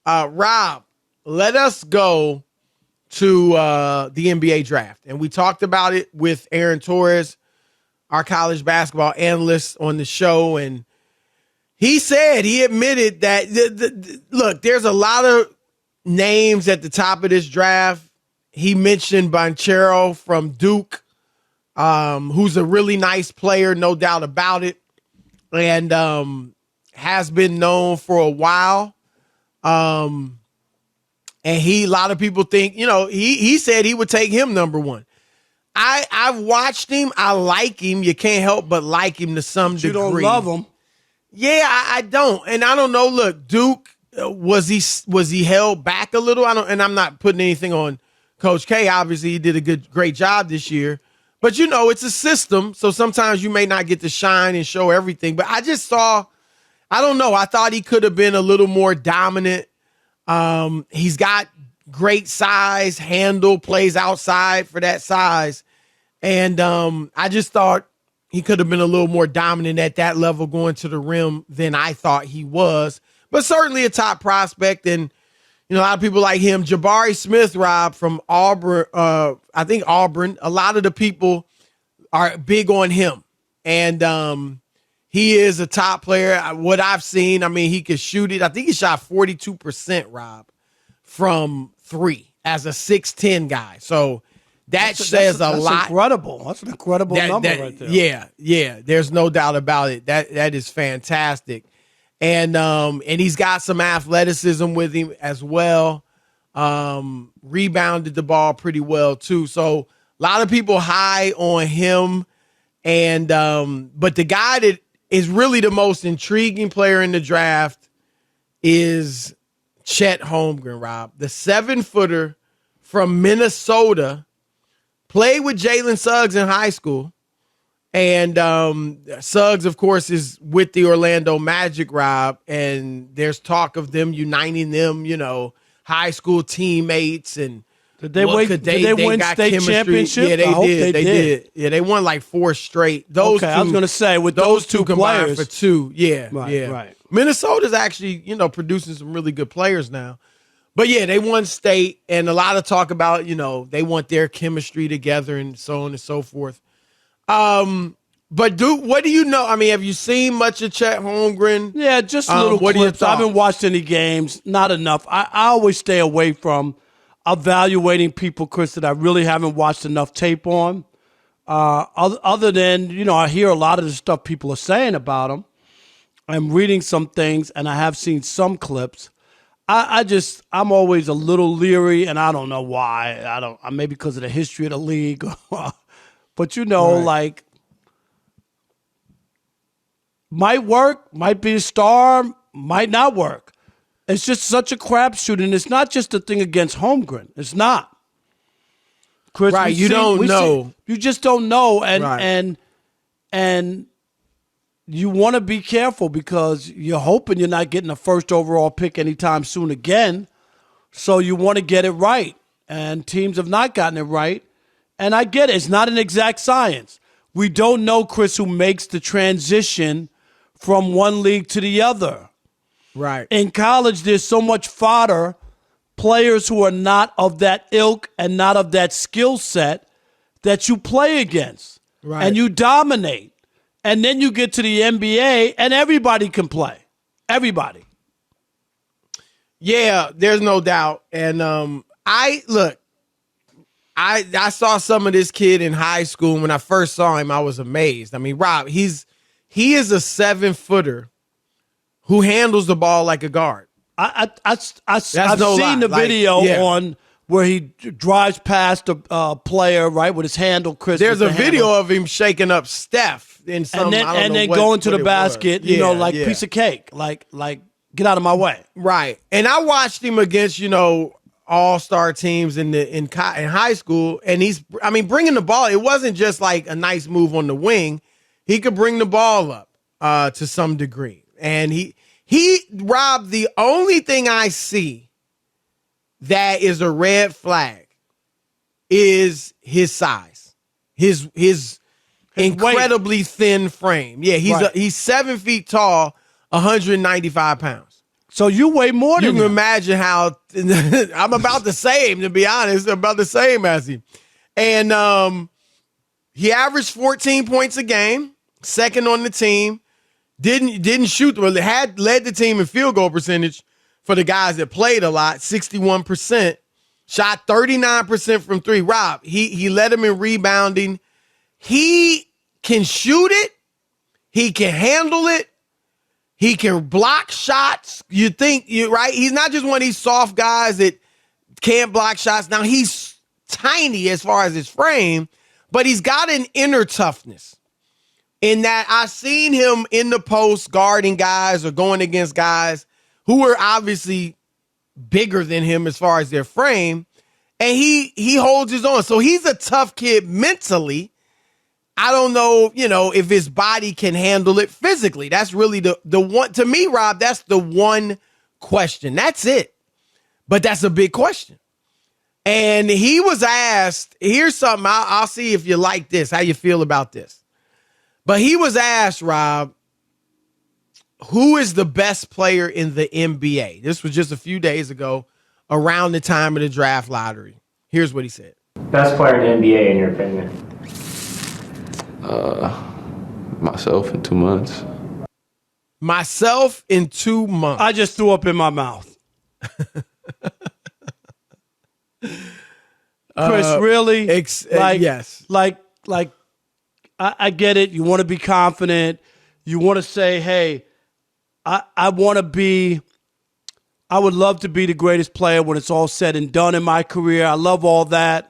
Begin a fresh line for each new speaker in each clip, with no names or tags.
Rob, let us go to the NBA draft. And we talked about it with Aaron Torres, our college basketball analyst on the show. And he admitted that, look, there's a lot of names at the top of this draft. He mentioned Banchero from Duke, who's a really nice player, no doubt about it, and has been known for a while. And a lot of people think, he said he would take him number one. I've watched him. I like him. You can't help but like him to some degree.
You don't love him.
Yeah, I don't. And I don't know. Look, Duke, was he held back a little? I'm not putting anything on Coach K. Obviously, he did a great job this year. But, it's a system. So sometimes you may not get to shine and show everything. But I just saw, I don't know. I thought he could have been a little more dominant. He's got great size, handle, plays outside for that size. And I just thought he could have been a little more dominant at that level going to the rim than I thought he was. But certainly a top prospect. And, a lot of people like him. Jabari Smith, Rob, from Auburn, I think Auburn, a lot of the people are big on him. And he is a top player. What I've seen, he could shoot it. I think he shot 42%, Rob, from three as a 6'10 guy. So that says a lot.
Incredible. That's an incredible number right there.
Yeah. There's no doubt about it. That is fantastic. And he's got some athleticism with him as well. Rebounded the ball pretty well too. So a lot of people high on him. And but the guy that is really the most intriguing player in the draft is Chet Holmgren, Rob. The 7-footer from Minnesota, played with Jalen Suggs in high school. And Suggs, of course, is with the Orlando Magic, Rob, and there's talk of them uniting them, high school teammates. And
did they win state championship?
Yeah, they did. Yeah, they won like 4 straight.
I was going to say, with those two
combined
players.
for 2. Yeah,
right.
Minnesota's actually, producing some really good players now. But yeah, they won state, and a lot of talk about, they want their chemistry together and so on and so forth. But what do you know? Have you seen much of Chet Holmgren?
Yeah, just little clips. I haven't watched any games, not enough. I always stay away from evaluating people, Chris, that I really haven't watched enough tape on. Other than, I hear a lot of the stuff people are saying about him. I'm reading some things, and I have seen some clips. I'm always a little leery, and I don't know why. Maybe because of the history of the league. But, like, might work, might be a star, might not work. It's just such a crapshoot, and it's not just a thing against Holmgren. It's not. Chris,
right, you don't know.
You just don't know, and
right.
and you want to be careful because you're hoping you're not getting a first overall pick anytime soon again. So you want to get it right, and teams have not gotten it right. And I get it. It's not an exact science. We don't know, Chris, who makes the transition from one league to the other.
Right.
In college, there's so much fodder, players who are not of that ilk and not of that skill set that you play against.
Right.
And you dominate. And then you get to the NBA, and everybody can play. Everybody.
Yeah, there's no doubt. And I saw some of this kid in high school. When I first saw him, I was amazed. Rob, he is a 7-footer who handles the ball like a guard.
I've seen the video on where he drives past a player, right, with his handle, Chris.
There's a video of him shaking up Steph in some,
and then going to the basket, piece of cake, like get out of my way.
Right. And I watched him against, all-star teams in high school, and he's bringing the ball. It wasn't just like a nice move on the wing. He could bring the ball up to some degree. And he Rob, the only thing I see that is a red flag is his size, his incredibly thin frame. Yeah, he's 7 feet tall, 195 pounds.
So you weigh more
You
than
can
him.
imagine how I'm about the same, to be honest, about the same as him. And he averaged 14 points a game, second on the team. Didn't shoot, well, had led the team in field goal percentage for the guys that played a lot, 61%. Shot 39% from three. Rob, he led him in rebounding. He can shoot it. He can handle it. He can block shots. You think, right? He's not just one of these soft guys that can't block shots. Now, he's tiny as far as his frame, but he's got an inner toughness in that I've seen him in the post guarding guys or going against guys who are obviously bigger than him as far as their frame, and he holds his own. So he's a tough kid mentally. I don't know, if his body can handle it physically. That's really the one, to me, Rob, that's the one question. That's it. But that's a big question. And he was asked, here's something, I'll see if you like this, how you feel about this. But he was asked, Rob, who is the best player in the NBA? This was just a few days ago, around the time of the draft lottery. Here's what he said.
Best player in the NBA, in your opinion?
Myself in 2 months.
Myself in 2 months.
I just threw up in my mouth. Chris, really?
Yes.
Like, I get it. You want to be confident. You want to say, hey, I want to be, I would love to be the greatest player when it's all said and done in my career. I love all that.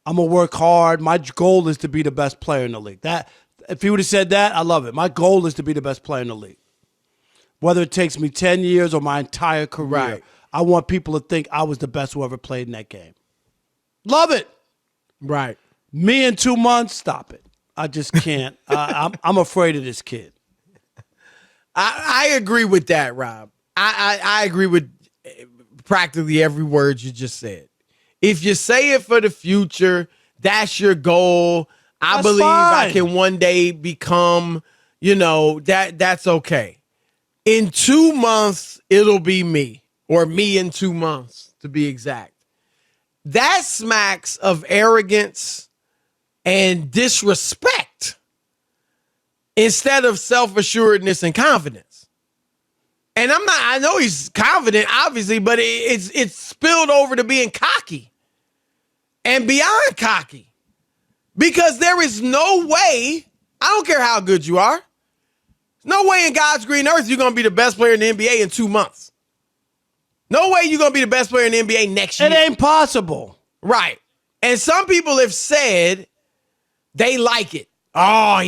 I'm going to work hard. My goal is to be the best player in the league. That, if he would have said that, I love it. My goal is to be the best player in the league. Whether it takes me 10 years or my entire career,
right.
I want people to think I was the best who ever played in that game. Love it.
Right.
Me in 2 months, stop it. I just can't. I'm afraid of this kid.
I agree with that, Rob. I agree with practically every word you just said. If you say it for the future, that's your goal. I believe fine. I can one day become, that's okay. In 2 months, it'll be me, or me in 2 months, to be exact. That smacks of arrogance and disrespect instead of self-assuredness and confidence. And I know he's confident, obviously, but it's spilled over to being cocky and beyond cocky. Because there is no way, I don't care how good you are, there's no way in God's green earth you're going to be the best player in the NBA in 2 months. No way you're going to be the best player in the NBA next year.
It ain't possible.
Right. And some people have said they like it. Oh,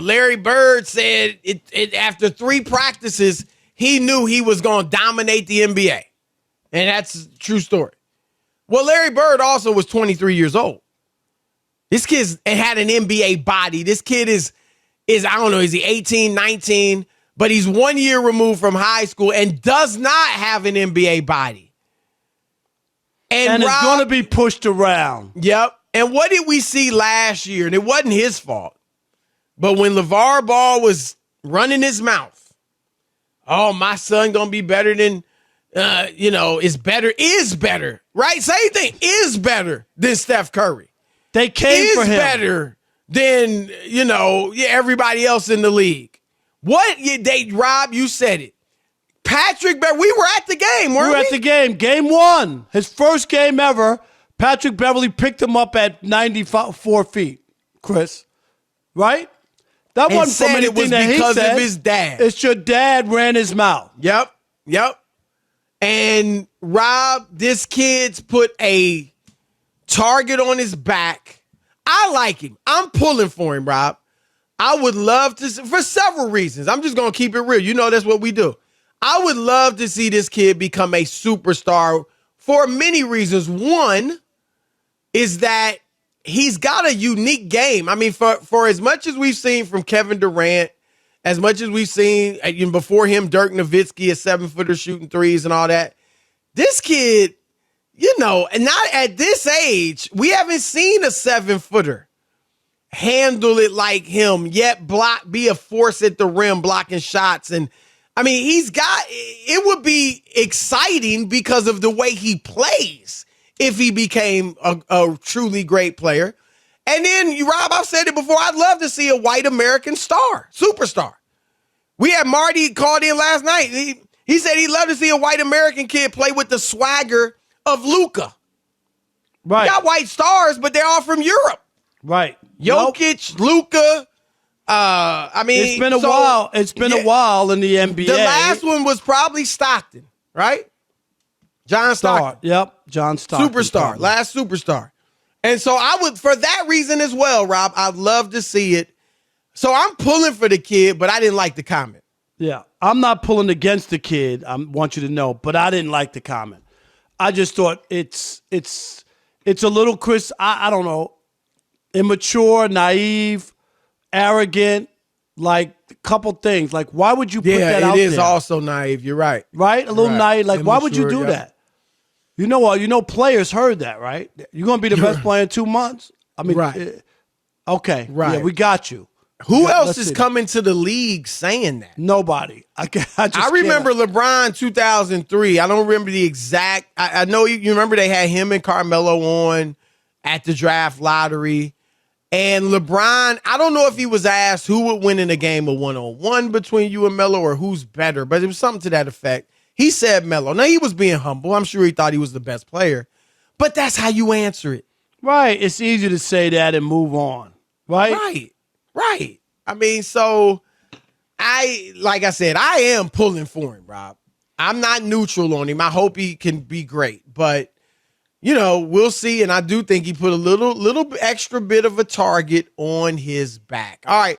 Larry Bird said it after 3 practices, he knew he was going to dominate the NBA. And that's a true story. Well, Larry Bird also was 23 years old. This kid had an NBA body. This kid is I don't know, is he 18, 19? But he's 1 year removed from high school and does not have an NBA body. And
it's going to be pushed around.
Yep. And what did we see last year? And it wasn't his fault. But when LeVar Ball was running his mouth, oh, my son going to be better than, is better, right? Same thing, is better than Steph Curry.
They came for him.
Is better than, everybody else in the league. Rob, you said it. Patrick Beverley, we were at the game, weren't we?
We were at the game. Game 1. His first game ever. Patrick Beverley picked him up at 94 feet, Chris. Right? That wasn't from anything it was that because he said.
Of his dad.
It's your dad ran his mouth.
Yep. And Rob, this kid's put a target on his back. I like him. I'm pulling for him, Rob. I would love to, for several reasons. I'm just going to keep it real. That's what we do. I would love to see this kid become a superstar for many reasons. One is that he's got a unique game. I mean, for as much as we've seen from Kevin Durant, as much as we've seen before him, Dirk Nowitzki, a 7-footer shooting threes and all that, this kid, and not at this age, we haven't seen a 7-footer handle it like him, yet be a force at the rim, blocking shots. And I mean, it would be exciting because of the way he plays if he became a truly great player. And then, Rob, I've said it before, I'd love to see a white American superstar. We had Marty called in last night. He said he'd love to see a white American kid play with the swagger of Luka.
Right.
We got white stars, but they're all from Europe.
Right.
Jokic, Luka. I mean,
it's been a while. It's been a while in the NBA.
The last one was probably Stockton, right? John Stockton.
Yep, John Stockton.
Superstar, last superstar. And so I would, for that reason as well, Rob, I'd love to see it. So I'm pulling for the kid, but I didn't like the comment.
Yeah, I'm not pulling against the kid. I want you to know, but I didn't like the comment. I just thought it's a little Chris. I don't know, immature, naive, arrogant, like a couple things. Like, why would you put that out there?
Yeah, it is also naive. You're right.
Right? A little naive. Like, why would you do
yeah.
that? You know, players heard that, right? You're going to be the best player in 2 months? I mean,
right.
Okay.
Right.
Yeah, we got you.
Who else is coming to the league saying that?
Nobody. I
remember LeBron 2003. I don't remember the exact. I know you remember they had him and Carmelo on at the draft lottery. And LeBron, I don't know if he was asked who would win in a game of one-on-one between you and Melo or who's better, but it was something to that effect. He said Melo. Now, he was being humble. I'm sure he thought he was the best player. But that's how you answer it.
Right. It's easy to say that and move on. Right?
Right. I mean, so like I said, I am pulling for him, Rob. I'm not neutral on him. I hope he can be great. But, we'll see. And I do think he put a little extra bit of a target on his back. All right.